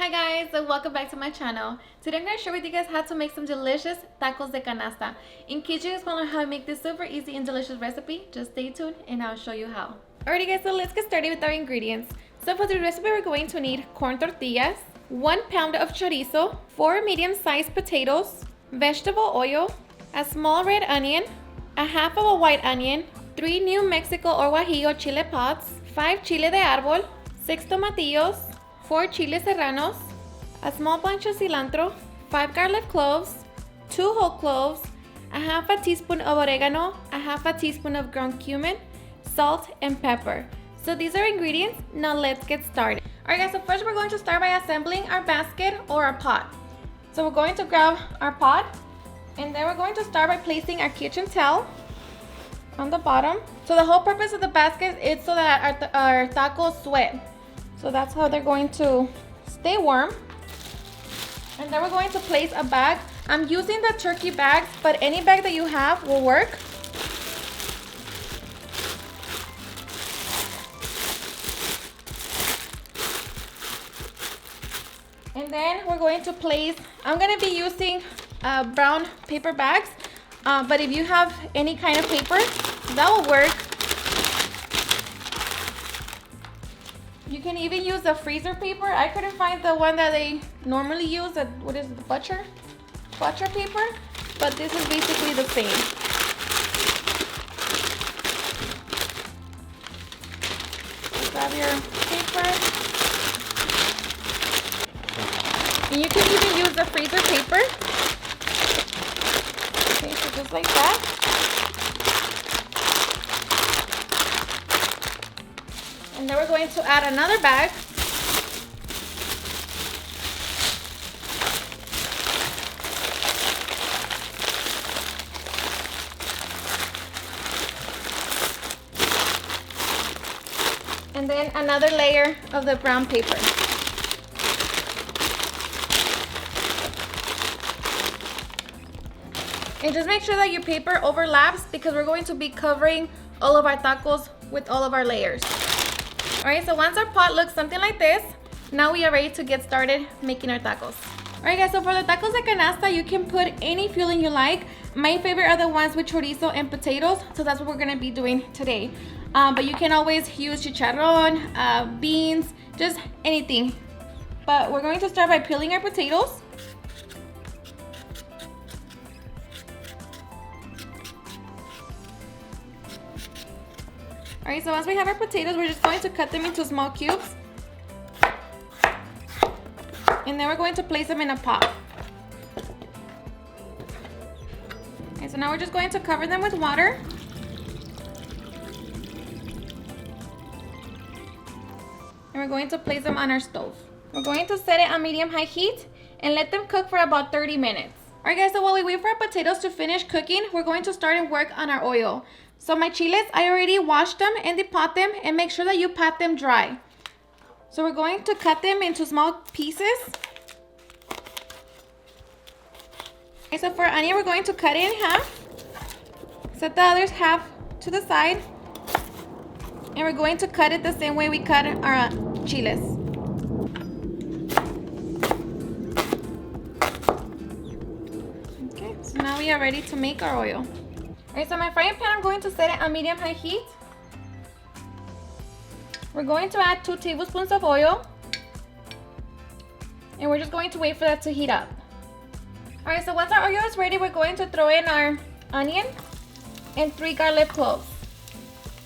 Hi guys, and welcome back to my channel. Today I'm going to share with you guys how to make some delicious tacos de canasta. In case you guys want to learn how to make this super easy and delicious recipe, just stay tuned and I'll show you how. Alrighty guys, so let's get started with our ingredients. So for the recipe we're going to need corn tortillas, 1 pound of chorizo, 4 medium-sized potatoes, vegetable oil, a small red onion, a half of a white onion, 3 New Mexico or guajillo chile pods, 5 chile de árbol, 6 tomatillos, 4 chiles serranos, a small bunch of cilantro, 5 garlic cloves, 2 whole cloves, a half a teaspoon of oregano, a half a teaspoon of ground cumin, salt, and pepper. So these are ingredients. Now let's get started. Alright guys, so first we're going to start by assembling our basket or our pot. So we're going to grab our pot and then we're going to start by placing our kitchen towel on the bottom. So the whole purpose of the basket is so that our tacos sweat. So that's how they're going to stay warm. And then we're going to place a bag. I'm using the turkey bags, but any bag that you have will work. And then we're going to place, I'm going to be using brown paper bags, but if you have any kind of paper, that will work. You can even use the freezer paper. I couldn't find the one that they normally use, what is it, the butcher paper, but this is basically the same. Grab your paper. And you can even use the freezer paper. Okay, so just like that. And then we're going to add another bag. And then another layer of the brown paper. And just make sure that your paper overlaps because we're going to be covering all of our tacos with all of our layers. Alright, so once our pot looks something like this, now we are ready to get started making our tacos. Alright guys, so for the tacos de canasta, you can put any filling you like. My favorite are the ones with chorizo and potatoes, so that's what we're going to be doing today. But you can always use chicharron, beans, just anything. But we're going to start by peeling our potatoes. Alright, so once we have our potatoes, we're just going to cut them into small cubes. And then we're going to place them in a pot. Okay, so now we're just going to cover them with water. And we're going to place them on our stove. We're going to set it on medium-high heat and let them cook for about 30 minutes. Alright guys, so while we wait for our potatoes to finish cooking, we're going to start and work on our oil. So my chiles, I already washed them and depot them, and make sure that you pat them dry. So we're going to cut them into small pieces. Okay, so for onion, we're going to cut it in half. Set the other half to the side. And we're going to cut it the same way we cut our chiles. Okay, so now we are ready to make our oil. Alright, so my frying pan, I'm going to set it on medium-high heat. We're going to add 2 tablespoons of oil. And we're just going to wait for that to heat up. Alright, so once our oil is ready, we're going to throw in our onion and 3 garlic cloves.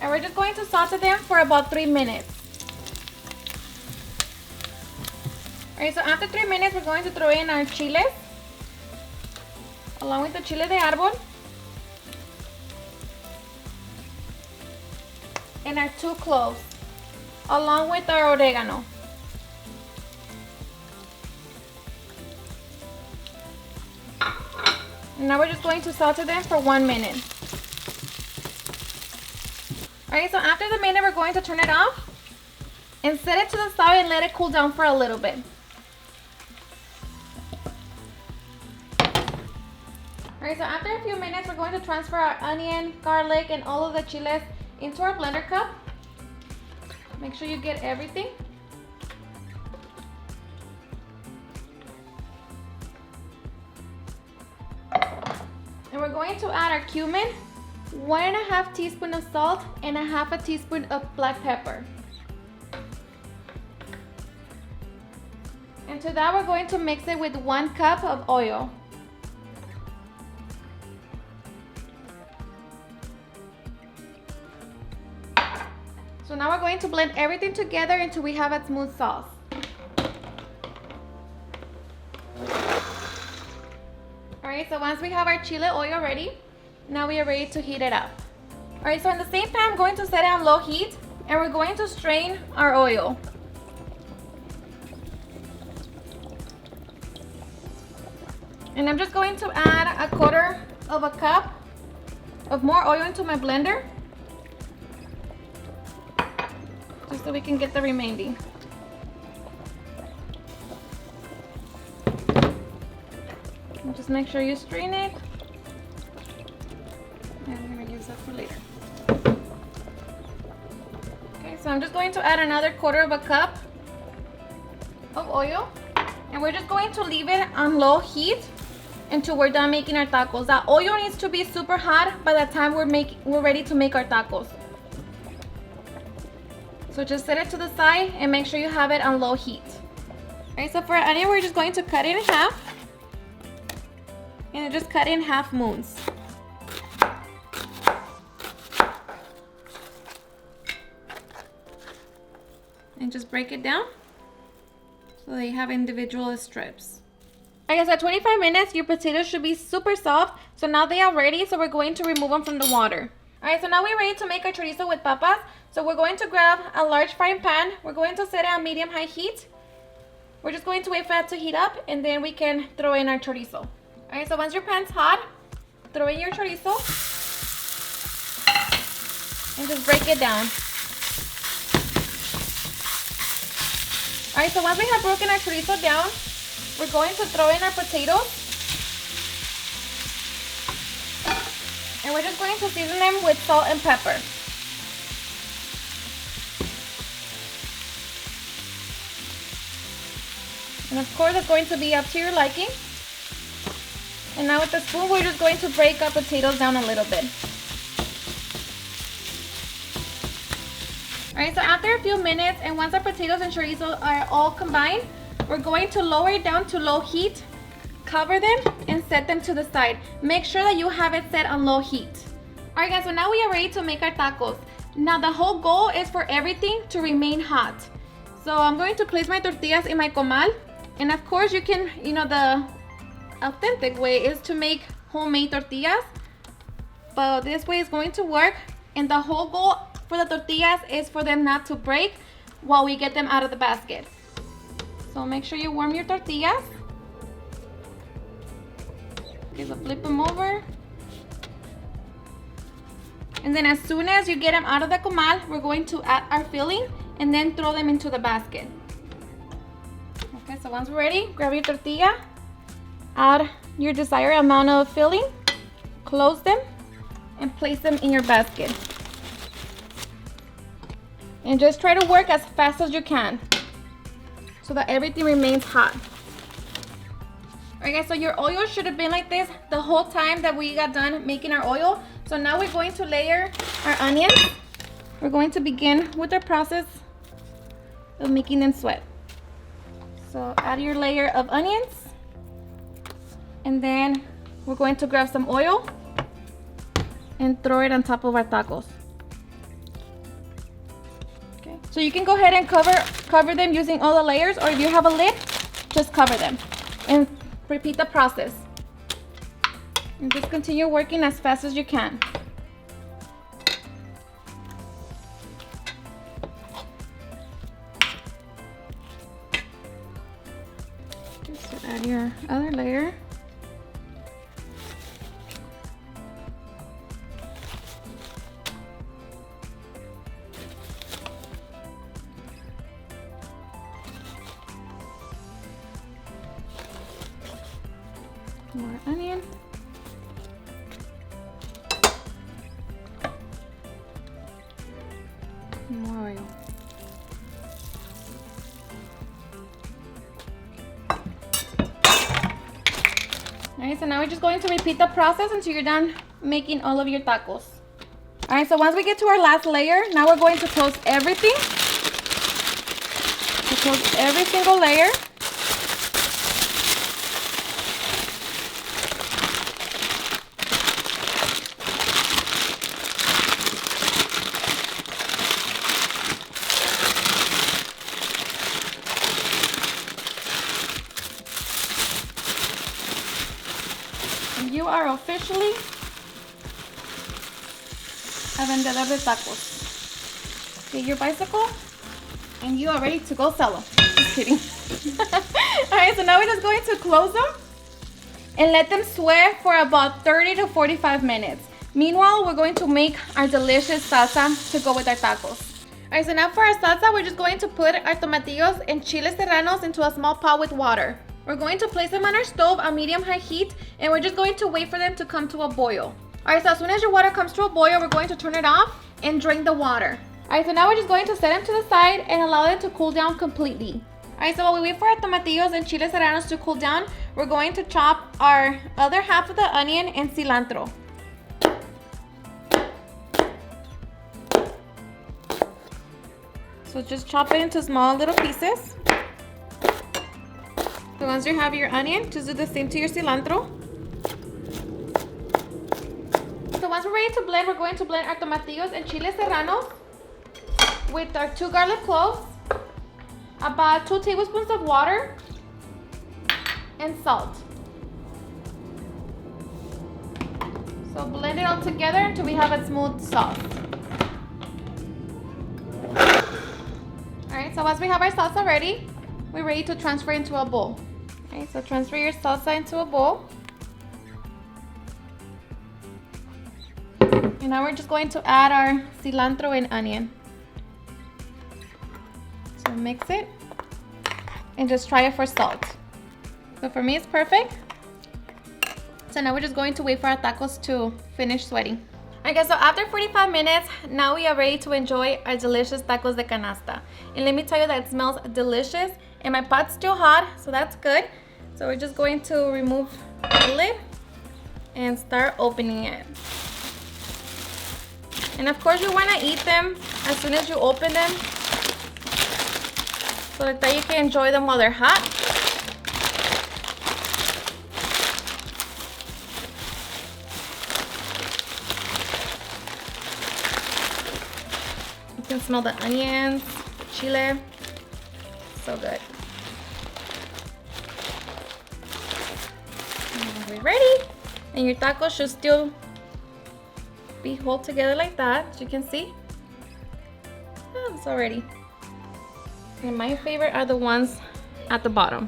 And we're just going to saute them for about 3 minutes. Alright, so after 3 minutes, we're going to throw in our chiles, along with the chile de árbol, and our 2 cloves, along with our oregano. And now we're just going to saute them for 1 minute. Alright, so after the minute, we're going to turn it off and set it to the side and let it cool down for a little bit. Alright, so after a few minutes, we're going to transfer our onion, garlic, and all of the chiles into our blender cup. Make sure you get everything. going to add our cumin, 1.5 teaspoons of salt, and 1/2 teaspoon of black pepper. And to that, we're going to mix it with 1 cup of oil. So now we're going to blend everything together until we have a smooth sauce. Alright, so once we have our chile oil ready, now we are ready to heat it up. Alright, so in the same pan, I'm going to set it on low heat and we're going to strain our oil. And I'm just going to add 1/4 cup of more oil into my blender, just so we can get the remaining. And just make sure you strain it. And I'm gonna use that for later. Okay, so I'm just going to add another 1/4 cup of oil, and we're just going to leave it on low heat until we're done making our tacos. That oil needs to be super hot by the time we're ready to make our tacos. So just set it to the side and make sure you have it on low heat. Alright, so for our onion, we're just going to cut it in half. And just cut in half moons. And just break it down so they have individual strips. I guess at 25 minutes, your potatoes should be super soft. So now they are ready, so we're going to remove them from the water. Alright, so now we're ready to make our chorizo with papas. So we're going to grab a large frying pan. We're going to set it on medium-high heat. We're just going to wait for that to heat up, and then we can throw in our chorizo. Alright, so once your pan's hot, throw in your chorizo and just break it down. Alright, so once we have broken our chorizo down, we're going to throw in our potatoes. And we're just going to season them with salt and pepper. And of course, it's going to be up to your liking. And now with the spoon, we're just going to break our potatoes down a little bit. Alright, so after a few minutes, and once our potatoes and chorizo are all combined, we're going to lower it down to low heat, cover them, and set them to the side. Make sure that you have it set on low heat. Alright guys, so now we are ready to make our tacos. Now the whole goal is for everything to remain hot. So I'm going to place my tortillas in my comal. And of course you can, the authentic way is to make homemade tortillas. But this way is going to work. And the whole goal for the tortillas is for them not to break while we get them out of the basket. So make sure you warm your tortillas. Okay, so flip them over. And then as soon as you get them out of the comal, we're going to add our filling and then throw them into the basket. Okay, so once we're ready, grab your tortilla, add your desired amount of filling, close them, and place them in your basket. And just try to work as fast as you can so that everything remains hot. Alright guys, so your oil should have been like this the whole time that we got done making our oil. So now we're going to layer our onions. We're going to begin with our process of making them sweat. So add your layer of onions. And then we're going to grab some oil and throw it on top of our tacos. Okay. So you can go ahead and cover them using all the layers, or if you have a lid, just cover them. And repeat the process. And just continue working as fast as you can. So add your other layer. More onion. More oil. Alright, so now we're just going to repeat the process until you're done making all of your tacos. Alright, so once we get to our last layer, now we're going to close everything. To close every single layer. You are officially a vendedor de tacos. Get your bicycle and you are ready to go sell them. Just kidding. Alright, so now we're just going to close them and let them sweat for about 30 to 45 minutes. Meanwhile, we're going to make our delicious salsa to go with our tacos. Alright, so now for our salsa, we're just going to put our tomatillos and chiles serranos into a small pot with water. We're going to place them on our stove on medium-high heat, and we're just going to wait for them to come to a boil. Alright, so as soon as your water comes to a boil, we're going to turn it off and drain the water. Alright, so now we're just going to set them to the side and allow them to cool down completely. Alright, so while we wait for our tomatillos and chiles serranos to cool down, we're going to chop our other half of the onion and cilantro. So just chop it into small little pieces. So once you have your onion, just do the same to your cilantro. So once we're ready to blend, we're going to blend our tomatillos and chiles serranos with our 2 garlic cloves, about 2 tablespoons of water, and salt. So blend it all together until we have a smooth sauce. Alright, so once we have our salsa ready, we're ready to transfer into a bowl. Okay, so transfer your salsa into a bowl. And now we're just going to add our cilantro and onion. So mix it and just try it for salt. So for me, it's perfect. So now we're just going to wait for our tacos to finish sweating. Okay, so after 45 minutes, now we are ready to enjoy our delicious tacos de canasta. And let me tell you that it smells delicious. And my pot's still hot, so that's good. So we're just going to remove the lid and start opening it. And of course you want to eat them as soon as you open them, so that you can enjoy them while they're hot. You can smell the onions, the chile. So good. And we're ready. And your tacos should still be whole together like that, as you can see. Oh, it's all ready. And my favorite are the ones at the bottom.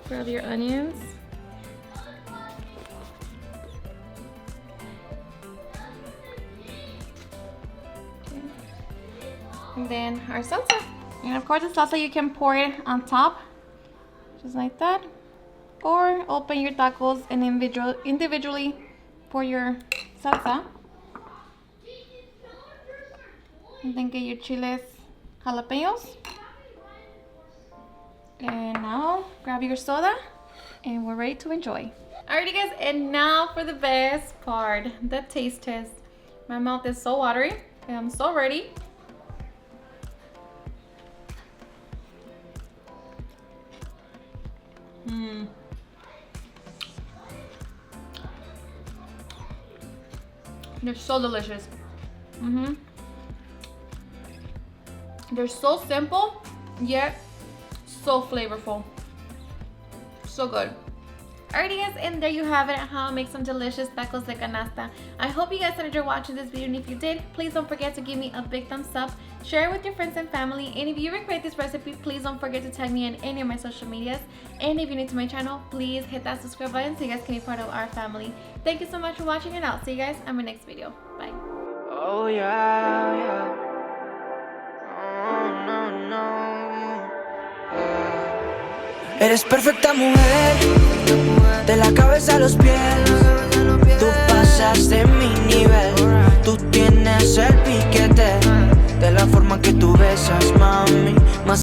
Grab your onions. And then our salsa. And of course the salsa, you can pour it on top, just like that. Or open your tacos and individually pour your salsa. And then get your chiles jalapenos. And now grab your soda and we're ready to enjoy. Alrighty guys, and now for the best part, the taste test. My mouth is so watery and I'm so ready. They're so delicious. They're so simple, yet so flavorful. So good. Alrighty guys, and there you have it, how I make some delicious tacos de canasta. I hope you guys enjoyed watching this video, and if you did, please don't forget to give me a big thumbs up, share it with your friends and family, and if you recreate this recipe, please don't forget to tag me in any of my social medias. And if you're new to my channel, please hit that subscribe button so you guys can be part of our family. Thank you so much for watching, and I'll see you guys on my next video. Bye. Oh yeah, yeah. Oh, no, no. Eres perfecta mujer, de la cabeza a los pies. Tú pasas de mi nivel, tú tienes el piquete. De la forma que tú besas